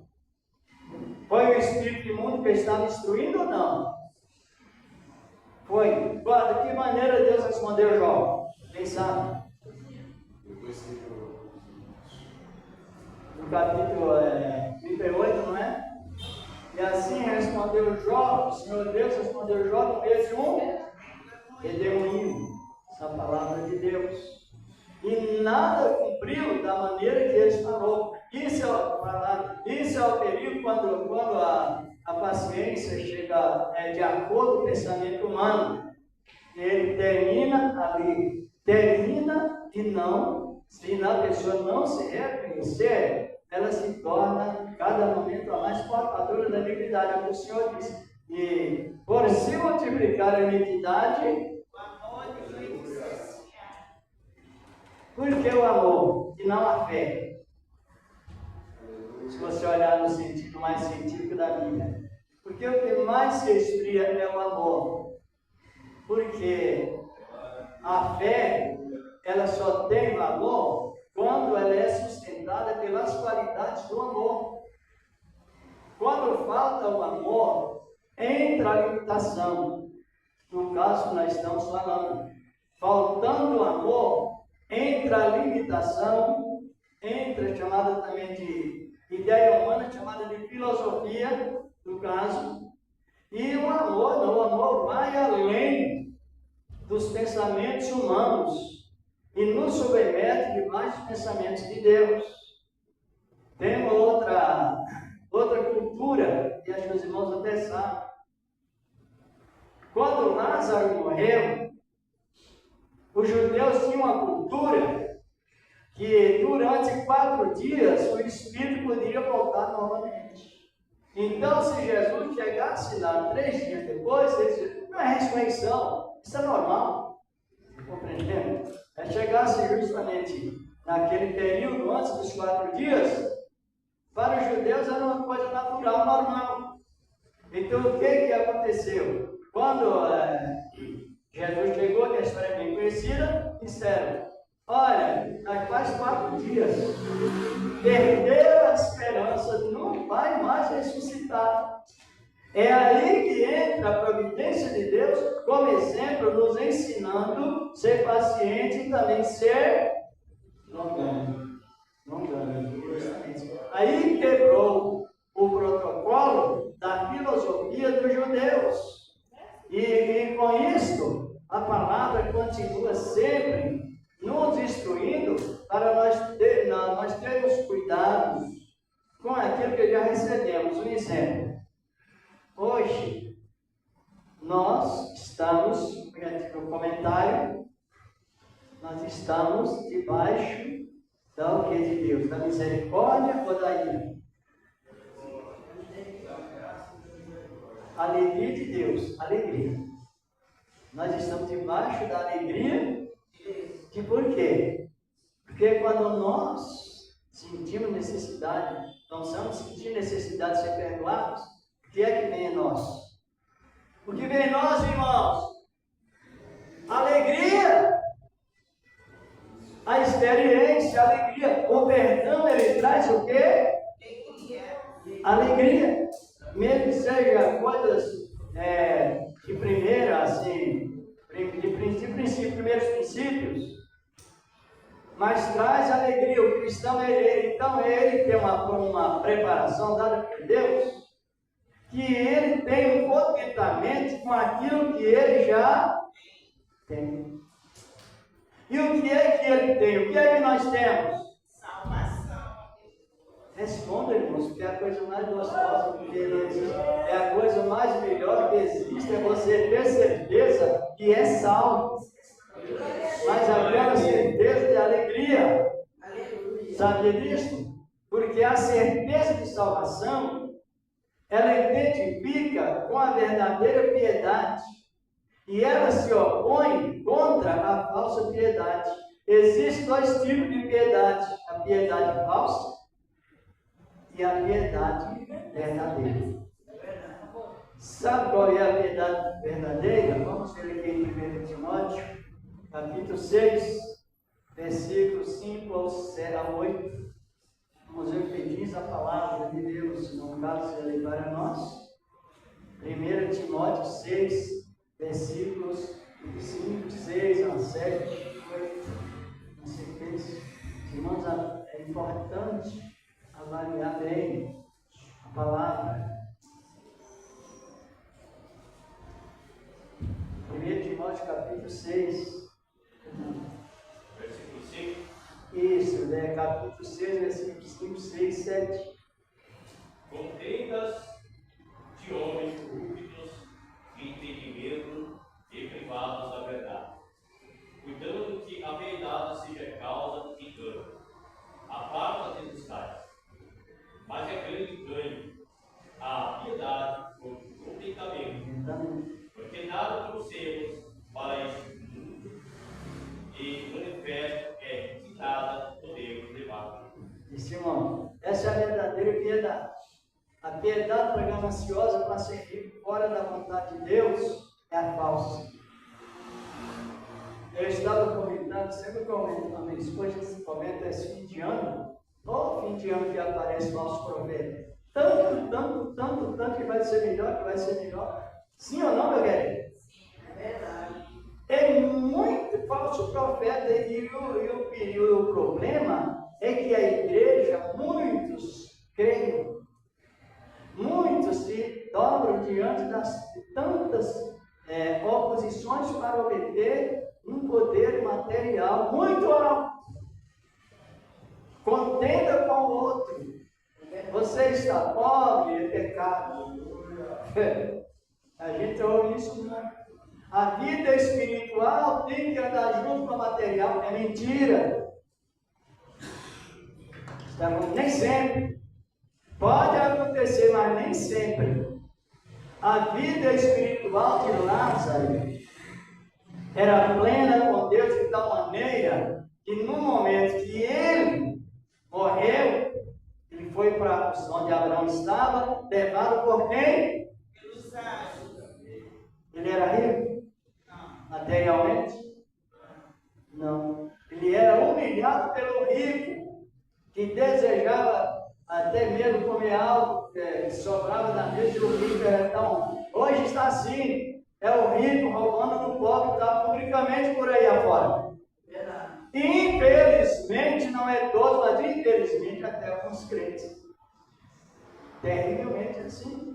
Foi o espírito imundo que estava instruindo ou não? Foi. De que maneira Deus respondeu Jó? Quem sabe? No capítulo 38, não é? E assim respondeu Jó, o Senhor Deus respondeu Jó no meio de um redemoinho, essa palavra de Deus. E nada cumpriu da maneira que ele falou. Isso é o perigo quando a paciência chega de acordo com o pensamento humano. Ele termina e não, se a pessoa não se reconhecer, ela se torna cada momento a mais portadora da iniquidade. Como o Senhor disse, e por se multiplicar a iniquidade, por que o amor e não a fé? Se você olhar no sentido mais científico da Bíblia, porque o que mais se esfria é o amor, porque a fé ela só tem valor quando ela é sustentada pelas qualidades do amor. Quando falta o amor, entra a limitação. No caso que nós estamos falando, faltando o amor, entra a limitação, entra chamada também de ideia humana, chamada de filosofia, no caso, e o amor vai além dos pensamentos humanos e nos submete debaixo dos pensamentos de Deus. Tem uma outra cultura, e acho que os irmãos até sabem. Quando Lázaro morreu, os judeus tinham uma cultura que durante 4 dias o espírito poderia voltar novamente. Então, se Jesus chegasse lá 3 dias depois, ele disse, não é ressurreição, isso é normal. Compreendendo? Chegasse justamente naquele período antes dos 4 dias, para os judeus era uma coisa natural, normal. Então, o que aconteceu? Quando Jesus chegou, que a história é bem conhecida, disseram, olha, faz 4 dias, perderam a esperança, não vai mais ressuscitar. É aí que entra a providência de Deus como exemplo, nos ensinando a ser paciente e também ser longânimo. Aí quebrou o protocolo da filosofia dos judeus. E com isso, a palavra continua sempre nos instruindo para nós termos cuidado com aquilo que já recebemos. Um exemplo. Hoje, nós estamos, no comentário, nós estamos debaixo da o que de Deus? Da misericórdia ou da ira? Alegria de Deus, alegria. Nós estamos debaixo da alegria de por quê? Porque quando nós sentimos necessidade, não estamos sentindo necessidade de ser perdoados, o que é que vem em nós? O que vem em nós, irmãos? Alegria. A experiência, a alegria. O perdão, ele traz o quê? Alegria. Mesmo que seja coisas de primeira, assim, de primeiros princípios, mas traz alegria. O cristão, ele tem uma preparação dada por Deus, que ele tem um contentamento com aquilo que ele já tem. E o que é que ele tem? O que é que nós temos? Salvação. Responda, irmãos, porque é a coisa mais gostosa que existe, é a coisa mais melhor que existe, é você ter certeza que é salvo. Mas aquela certeza de alegria. Sabia disso? Porque a certeza de salvação, ela identifica com a verdadeira piedade. E ela se opõe contra a falsa piedade. Existem dois tipos de piedade: a piedade falsa e a piedade verdadeira. Sabe qual é a piedade verdadeira? Vamos ver aqui em 1 Timóteo, capítulo 6, versículos 5 a 8. Vamos ver o que diz a palavra de Deus, no caso dele para nós. 1 Timóteo 6, versículos 5, 6 a 7, 8, na sequência. Irmãos, é importante avaliar bem a palavra. 1 Timóteo capítulo 6. Versículo 5. Isso, capítulo 6, versículos 5, 6, 7. Contendas de homens corruptos, de entendimento e privados da verdade, cuidando que a verdade seja causa de engano. Aparta-te dos tais. Mas é grande ganho a piedade com contentamento, porque nada trouxemos para este mundo, e manifesto é que nada podemos levar. Disse, irmão, essa é a verdadeira piedade. A piedade para gananciosa, para ser rico fora da vontade de Deus, é a falsa. Eu estava comentando, sempre comento a minha esposa, comenta esse fim de ano, todo fim de ano que aparece falso profeta. Tanto que vai ser melhor. Sim ou não, meu querido? É verdade. É muito falso profeta e o problema é que a igreja, muitos creem, muitos se dobram diante de tantas oposições para obter um poder material muito alto. Contenda com o outro. Você está pobre, é pecado. A gente ouve isso muito. A vida espiritual tem que andar junto com o material. É mentira. Nem sempre. Pode acontecer, mas nem sempre. A vida espiritual de Lázaro era plena com Deus de tal maneira que no momento que ele morreu, ele foi para onde Abraão estava, levado por quem? Pelos anjos. Ele era rico? Não. Materialmente? Não. Ele era humilhado pelo rico, que desejava até mesmo comer algo que sobrava da mesa do rico. Então, hoje está assim. É o rico roubando no pobre, está publicamente por aí afora. Infelizmente, não é todos, mas infelizmente até alguns crentes. Terrivelmente assim.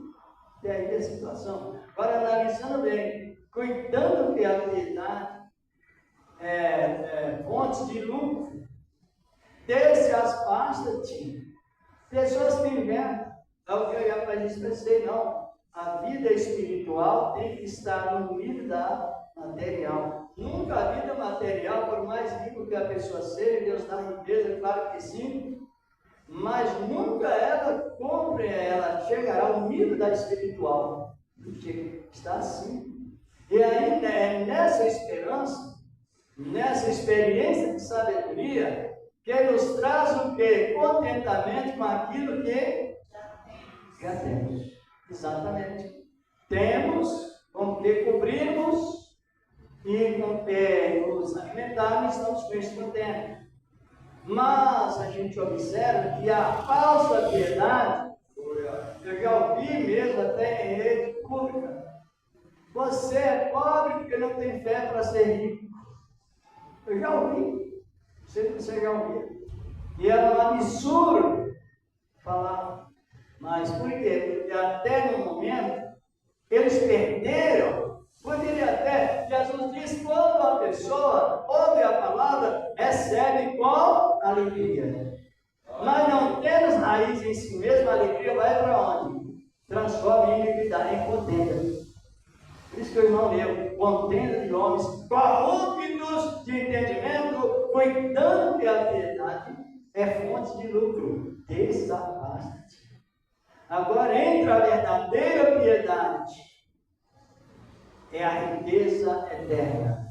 Terrível a situação. Agora, analisando bem, cuidando que a piedade fontes de lucro, desse as pastas, pessoas que inventam. É o que eu ia fazer, pensei, não. A vida espiritual tem que estar no nível da material. Nunca a vida material, por mais rico que a pessoa seja, Deus dá riqueza, claro que sim, mas nunca ela chegará ao nível da espiritual. Está assim. E aí, nessa esperança, nessa experiência de sabedoria, que nos traz o quê? Contentamento com aquilo que já temos. Exatamente. Temos com que cobrirmos e com que nos alimentarmos, estamos com isso contentes. Mas a gente observa que a falsa piedade, eu já ouvi mesmo até em rede pública, você é pobre porque não tem fé para ser rico. Eu já ouvi, você já ouviu. E era um absurdo falar. Mas por quê? Porque até no momento, eles perderam. Poderia até, Jesus diz, quando a pessoa ouve a palavra, recebe com alegria. Mas não temos raiz em si mesmo, a alegria vai para onde? Transforma em iniquidade, em contenda. Por isso que o irmão leu, contenda de homens corruptos de entendimento, cuidando que a piedade é fonte de lucro. Desafaste. Agora entra a verdadeira piedade. É a riqueza eterna.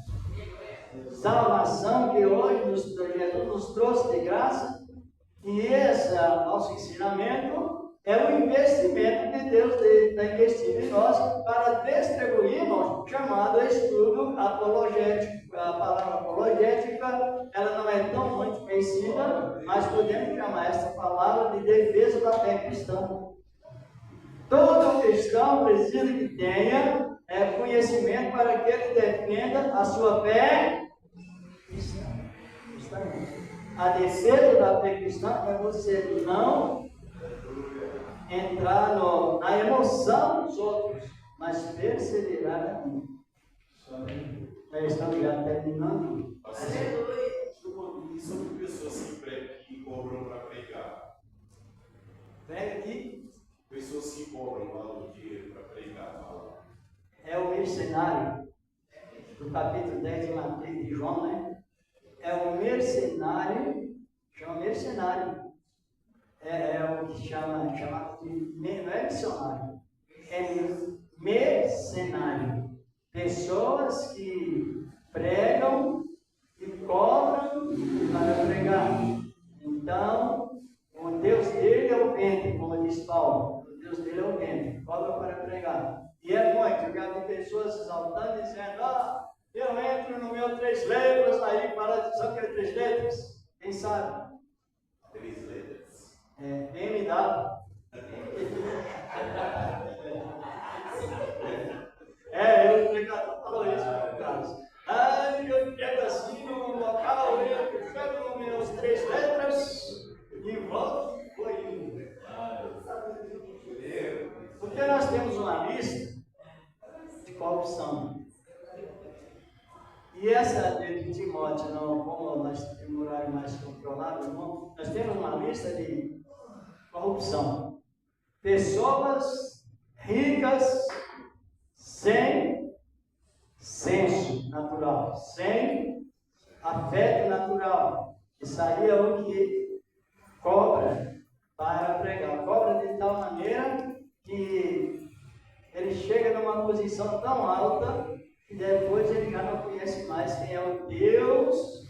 Salvação que hoje Jesus nos trouxe de graça. E esse nosso ensinamento é o investimento de Deus está investindo em nós para distribuirmos, chamado estudo apologético. A palavra apologética, ela não é tão muito conhecida, mas podemos chamar essa palavra de defesa da fé cristã. Todo cristão precisa que tenha conhecimento para que ele defenda a sua fé cristã. A defesa da fé cristã é você não entrar na emoção dos outros, mas perseverar na minha. Nós estamos já terminando. E sobre pessoas que cobram para pregar? Pega aqui. Pessoas que cobram valor de dinheiro para pregar a palavra. É o mercenário, do capítulo 10 de Mateus de João, né? É o mercenário, chama mercenário. É o que chama de, não é missionário, é mercenário. Pessoas que pregam e cobram para pregar. Então, o Deus dele é o ventre, como diz Paulo. O Deus dele é o ventre, cobra para pregar. E é muito, eu já vi pessoas exaltando, dizendo, eu entro no meu 3 letras, aí para só que é 3 letras, quem sabe? 3 letras? MW. O pregador falou isso, meu caso. Eu pego assim no local, eu pego nos meus 3 letras e volto e foi indo. Porque nós temos uma lista de corrupção. E essa de Timóteo, não, como nós temos um horário mais controlado, irmão, nós temos uma lista de corrupção. Pessoas ricas sem senso natural, sem afeto natural. Isso aí é o que cobra para pregar. Cobra de tal maneira que ele chega numa posição tão alta que depois ele já não conhece mais quem é o Deus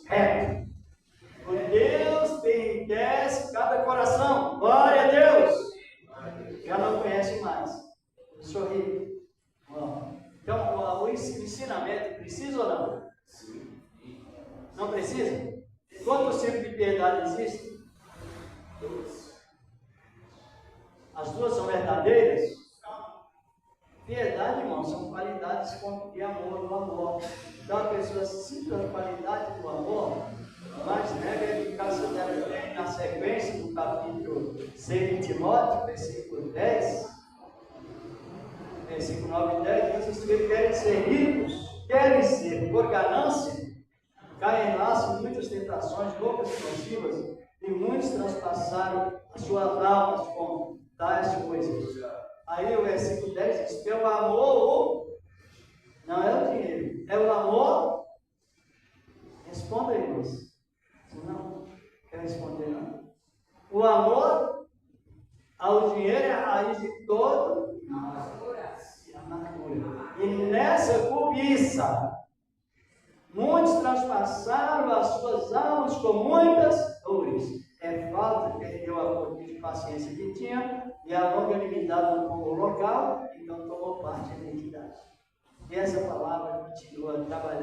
reto. O Deus que enriquece cada coração. Glória a Deus! Já não conhece mais. Sorri. Então, o ensinamento precisa ou não? Não precisa? Quantos tipos de piedade existem? 2. As duas são verdadeiras? Piedade, irmão, são qualidades de amor, do amor. Então a pessoa sinta a qualidade do amor, mas nega a eficácia dela. Tem na sequência do capítulo 6 de Timóteo, versículo 10, versículo 9 e 10, diz que querem ser ricos, querem ser por ganância, caem em laço muitas tentações loucas e nocivas, e muitos transpassaram as suas almas com tais coisas. Aí o versículo 10 diz que é o amor, não é o dinheiro, é o amor. Responda aí, moço. Se não quer responder, não. O amor ao dinheiro é a raiz de toda amargura. E nessa cobiça, muitos transpassaram as suas almas com muitas dores. É falta, perdeu a pouquinho de paciência que tinha e a longanimidade no local, então tomou parte da identidade. E essa palavra continua trabalhando.